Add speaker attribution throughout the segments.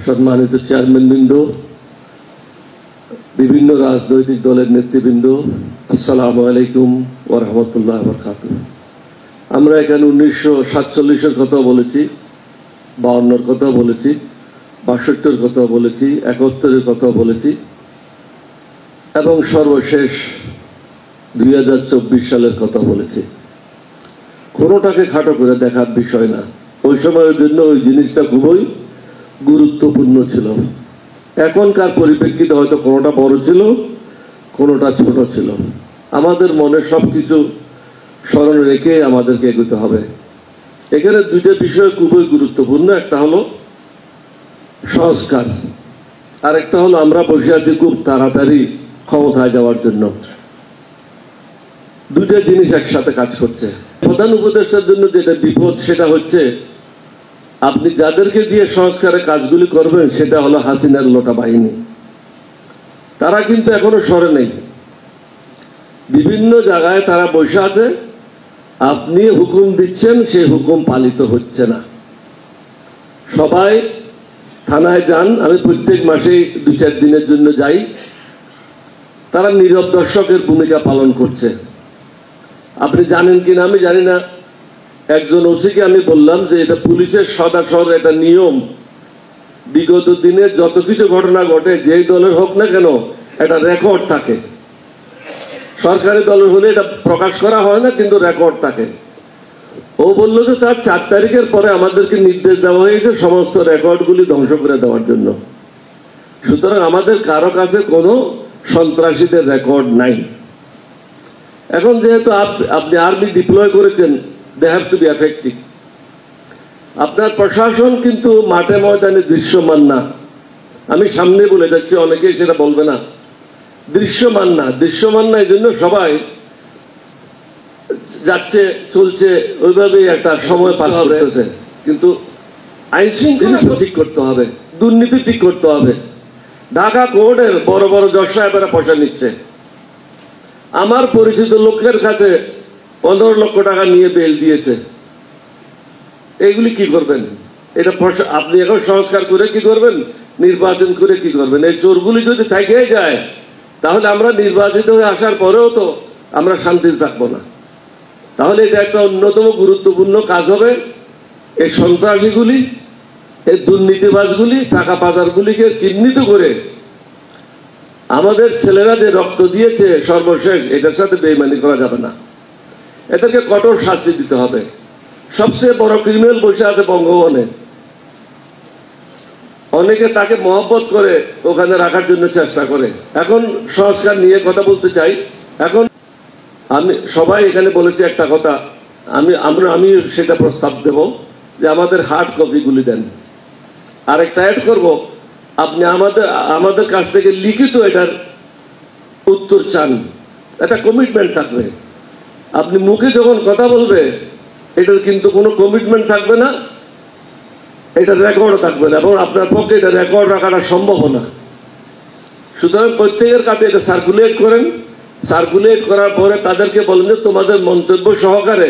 Speaker 1: সম্মানিত চেয়ারম্যানবৃন্দ, বিভিন্ন রাজনৈতিক দলের নেতৃবৃন্দ, আসসালামু আলাইকুম ওয়া রাহমাতুল্লাহি ওয়া বারাকাতুহু। আমরা এখানে 1947-এর কথা বলেছি, 52-এর কথা বলেছি, 62-এর কথা বলেছি, 71-এর কথা বলেছি এবং সর্বশেষ 2024 সালের কথা বলেছি। কোনোটাকে খাটো করে দেখার বিষয় না। ওই সময়ের জন্য ওই জিনিসটা খুবই গুরুত্বপূর্ণ ছিল। এখনকার পরিপ্রেক্ষিতে হয়তো কোনোটা বড় ছিল, কোনোটা ছোট ছিল। আমাদের মনে সবকিছু স্মরণ রেখে আমাদেরকে এগোতে হবে। এখানে দুইটা বিষয় খুবই গুরুত্বপূর্ণ। একটা হলো সংস্কার, আর একটা হলো আমরা বসে আছি খুব তাড়াতাড়ি ক্ষমতায় যাওয়ার জন্য। দুইটা জিনিস একসাথে কাজ করছে। প্রধান উপদেষ্টার জন্য যেটা বিপদ সেটা হচ্ছে আপনি যাদেরকে দিয়ে সংস্কারের কাজগুলি করবেন সেটা হলো হাসিনার লোটা বাহিনী। তারা কিন্তু এখনো সরে নেই, বিভিন্ন জায়গায় তারা বসে আছে। আপনি হুকুম দিচ্ছেন, সেই হুকুম পালিত হচ্ছে না। সবাই থানায় যান, আমি প্রত্যেক মাসে 2-4 দিনের জন্য যাই। তারা নীরব দর্শকের ভূমিকা পালন করছে। আপনি জানেন কিনা আমি জানি না, একজন ওসিকে আমি বললাম যে এটা পুলিশের সদাসর একটা নিয়ম, বিগত দিনের যত কিছু ঘটনা ঘটে যেই দলের হোক না কেন একটা রেকর্ড থাকে। সরকারি দলের হলে এটা প্রকাশ করা হয় না, কিন্তু রেকর্ড থাকে। ও বললো যে স্যার 4 তারিখের পরে আমাদেরকে নির্দেশ দেওয়া হয়েছে সমস্ত রেকর্ডগুলি ধ্বংস করে দেওয়ার জন্য। সুতরাং আমাদের কারো কাছে কোনো সন্ত্রাসীদের রেকর্ড নাই। এখন যেহেতু আপনি আর্মি ডিপ্লয় করেছেন, they have to be effective. আপনার প্রশাসন কিন্তু মাঠে ময়দানে দৃশ্যমান না। আমি সামনে বলে যাচ্ছি, অনেকেই সেটা বলবে না। দৃশ্যমান না, দৃশ্যমান না, এই জন্য সবাই যাচ্ছে চলছে, ওইভাবেই একটা সময় পাস করতেছে। কিন্তু আইন শৃঙ্খলা ঠিক করতে হবে, দুর্নীতি ঠিক করতে হবে। ঢাকা কোর্টের বড় বড় জজ সাহেবেরা পয়সা নিচ্ছে। আমার পরিচিত লোকের কাছে 15 লক্ষ টাকা নিয়ে বেল দিয়েছে। এইগুলি কি করবেন? এটা আপনি এখন সংস্কার করে কি করবেন, নির্বাচন করে কি করবেন? এই চোরগুলি যদি থেকে যায় তাহলে আমরা নির্বাচিত হয়ে আসার পরেও তো আমরা শান্তিতে থাকবো না। তাহলে এটা একটা অন্যতম গুরুত্বপূর্ণ কাজ হবে। এই সন্ত্রাসীগুলি, এই দুর্নীতিবাজগুলি, টাকা পাচারগুলিকে চিহ্নিত করে আমাদের ছেলেরা যে রক্ত দিয়েছে সর্বশেষ, এটার সাথে বেইমানি করা যাবে না। এদেরকে কঠোর শাস্তি দিতে হবে। সবচেয়ে বড় ক্রিমিনাল বসে আছে বঙ্গভবনে। অনেকে তাকে মহব্বত করে ওখানে রাখার জন্য চেষ্টা করে। এখন সংস্কার নিয়ে কথা বলতে চাই। এখন আমি সবাই এখানে বলেছি একটা কথা, আমি সেটা প্রস্তাব দেব যে আমাদের হার্ড কপিগুলি দেন। আর একটা অ্যাড করব, আপনি আমাদের কাছ থেকে লিখিত এটার উত্তর চান, একটা কমিটমেন্ট থাকবে। আপনি মুখে যখন কথা বলবে এটার কিন্তু কোনো কমিটমেন্ট থাকবে না, এটার রেকর্ডও থাকবে না, এবং আপনার পক্ষে এটা রেকর্ড রাখাটা সম্ভব না। সুতরাং প্রত্যেকের কাছে এটা সার্কুলেট করেন। সার্কুলেট করার পরে তাদেরকে বলেন যে তোমাদের মন্তব্য সহকারে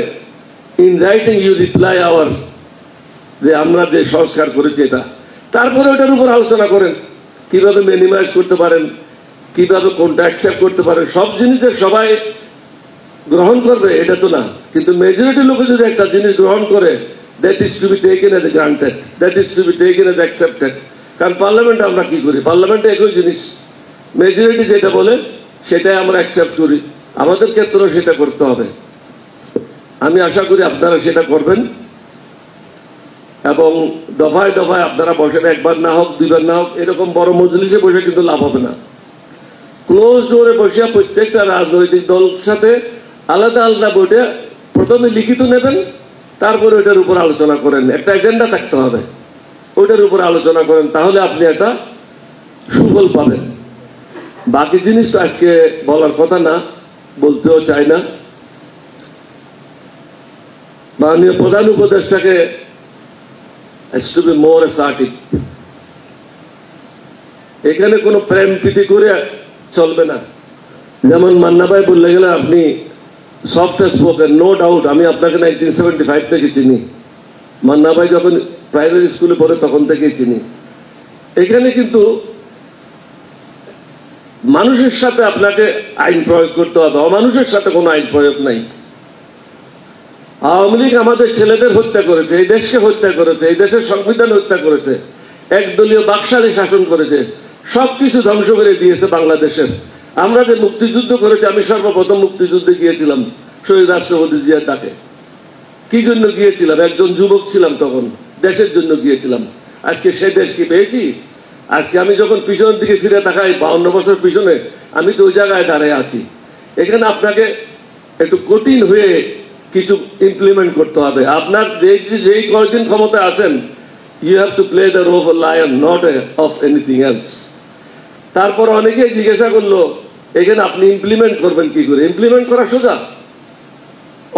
Speaker 1: in writing you reply our, যে আমরা যে সংস্কার করেছি এটা। তারপরে ওটার উপর আলোচনা করেন, কিভাবে মিনিমাইজ করতে পারেন, কিভাবে কোনটা অ্যাকসেপ্ট করতে পারেন। সব জিনিসের সবাই গ্রহণ করবে এটা তো না, কিন্তু মেজরিটি লোক যদি একটা জিনিস গ্রহণ করে, that is to be taken as granted, that is to be taken as accepted. কারণ পার্লামেন্টে আমরা কি করি, পার্লামেন্টে একই জিনিস, মেজরিটি যেটা বলে সেটাই আমরা অ্যাকসেপ্ট করি। আমাদের ক্ষেত্রেও সেটা করতে হবে। আমি আশা করি আপনারা সেটা করবেন, এবং দফায় দফায় আপনারা বসেন, একবার না হোক, 2বার না হোক। এরকম বড় মজলিসে বসে কিন্তু লাভ হবে না। ক্লোজ ডোরে বসে প্রত্যেকটা রাজনৈতিক দলের সাথে আলাদা আলাদা বইটা প্রথমে লিখিত নেবেন, তারপরে ওইটার উপর আলোচনা করেন। একটা এজেন্ডা থাকতে হবে, ওইটার উপর আলোচনা করেন, তাহলে আপনি একটা সুফল পাবেন। বাকি জিনিস তো আজকে বলার কথা না, বলতেও চাই না। মাননীয় প্রধান উপদেষ্টাকে to be more assertive। এখানে কোনো প্রেম প্রীতি করে চলবে না। যেমন মান্না ভাই বললে গেলে আপনি সফট স্পোকেন, নো ডাউট। আমি আপনাকে 1975 থেকে চিনি। মান্না ভাই যখন প্রাইমারি স্কুলে পড়ে তখন থেকেই চিনি। এখানে কিন্তু মানুষের সাথে আপনাকে আইন প্রয়োগ করতে হবে, অমানুষের সাথে কোনো আইন প্রয়োগ নাই। আওয়ামী লীগ আমাদের ছেলেদের হত্যা করেছে, এই দেশকে হত্যা করেছে, এই দেশের সংবিধান হত্যা করেছে, একদলীয় বাকশালী শাসন করেছে, সবকিছু ধ্বংস করে দিয়েছে বাংলাদেশের। আমরা যে মুক্তিযুদ্ধ করেছি, আমি সর্বপ্রথম মুক্তিযুদ্ধে গিয়েছিলাম শহীদ রাষ্ট্রপতি জিয়ার ডাকে। কি জন্য গিয়েছিলাম? একজন যুবক ছিলাম তখন, দেশের জন্য গিয়েছিলাম। আজকে সে দেশ কি পেয়েছি? আজকে আমি যখন পিছনের দিকে ফিরে তাকাই 52 বছর পিছনে, আমি তো ওই জায়গায় দাঁড়িয়ে আছি। এখানে আপনাকে একটু কঠিন হয়ে কিছু ইমপ্লিমেন্ট করতে হবে। আপনার যেই কয়েকদিন ক্ষমতায় আছেন, you have to play the role of lion, not of anything else. তারপর অনেকেই জিজ্ঞাসা করলো এখানে আপনি ইমপ্লিমেন্ট করবেন কি করে? ইমপ্লিমেন্ট করা সোজা,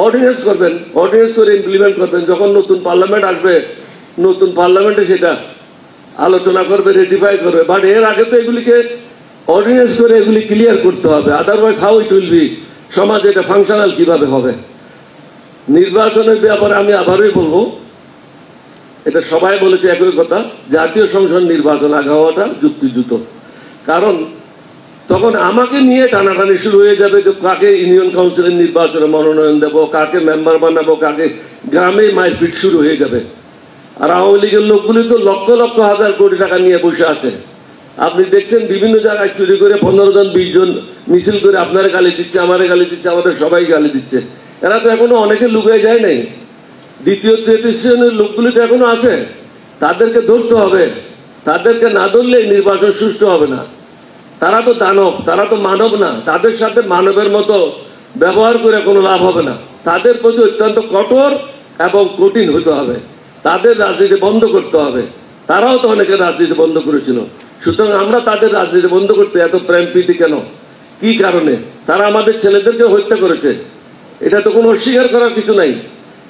Speaker 1: অর্ডিন্যান্স করবেন, অর্ডিন্যান্স করে ইমপ্লিমেন্ট করবেন। যখন নতুন পার্লামেন্ট আসবে, নতুন পার্লামেন্টে সেটা আলোচনা করবে, রেটিফাই করবে। বাট এর আগে তো এগুলিকে অর্ডিন্যান্স করে এগুলি ক্লিয়ার করতে হবে, otherwise how it will be, সমাজ এটা ফাংশনাল কিভাবে হবে? নির্বাচনের ব্যাপারে আমি আবারই বলবো, এটা সবাই বলেছে একই কথা, জাতীয় সংসদ নির্বাচন আগে হওয়াটা যুক্তিযুত। কারণ তখন আমাকে নিয়ে টানাটানি শুরু হয়ে যাবে যে কাকে ইউনিয়ন কাউন্সিলের নির্বাচনে মনোনয়ন দেবো, কাকে মেম্বার বানাবো, কাকে গ্রামে মারপিট শুরু হয়ে যাবে। আর আওয়ামী লীগের লোকগুলি তো লক্ষ লক্ষ হাজার কোটি টাকা নিয়ে বসে আছে। আপনি দেখছেন বিভিন্ন জায়গায় চুরি করে 15 জন 20 জন মিছিল করে আপনারা গালি দিচ্ছে, আমারে গালি দিচ্ছে, আমাদের সবাই গালি দিচ্ছে। এরা তো এখনো অনেকে লুকিয়ে যায় নাই। দ্বিতীয় তৃতীয় শ্রেণীর লোকগুলি তো এখনো আছে, তাদেরকে ধরতে হবে। তাদেরকে না ধরলে নির্বাচন সুষ্ঠু হবে না। তারা তো দানব, তারা তো মানব না। তাদের সাথে মানবের মতো ব্যবহার করে কোনো লাভ হবে না। তাদের প্রতি অত্যন্ত কঠোর এবং কঠিন হতে হবে। তাদের রাজনীতি বন্ধ করতে হবে। তারাও তো অনেকে রাজনীতি বন্ধ করেছিল। সুতরাং আমরা তাদের রাজনীতি বন্ধ করতে এত প্রেম প্রীতি কেন? কি কারণে? তারা আমাদের ছেলেদেরকে হত্যা করেছে, এটা তো কোনো অস্বীকার করার কিছু নাই।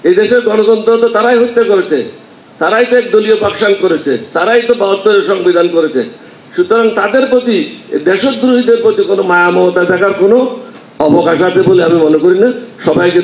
Speaker 1: এই দেশের গণতন্ত্র তো তারাই হত্যা করেছে, তারাই তো একদলীয় বাকশাল করেছে, তারাই তো 72-এর সংবিধান করেছে। সুতরাং তাদের প্রতি, দেশদ্রোহীদের প্রতি কোনো মায়া মমতা দেখার কোনো অবকাশ আছে বলে আমি মনে করি না। সবাইকে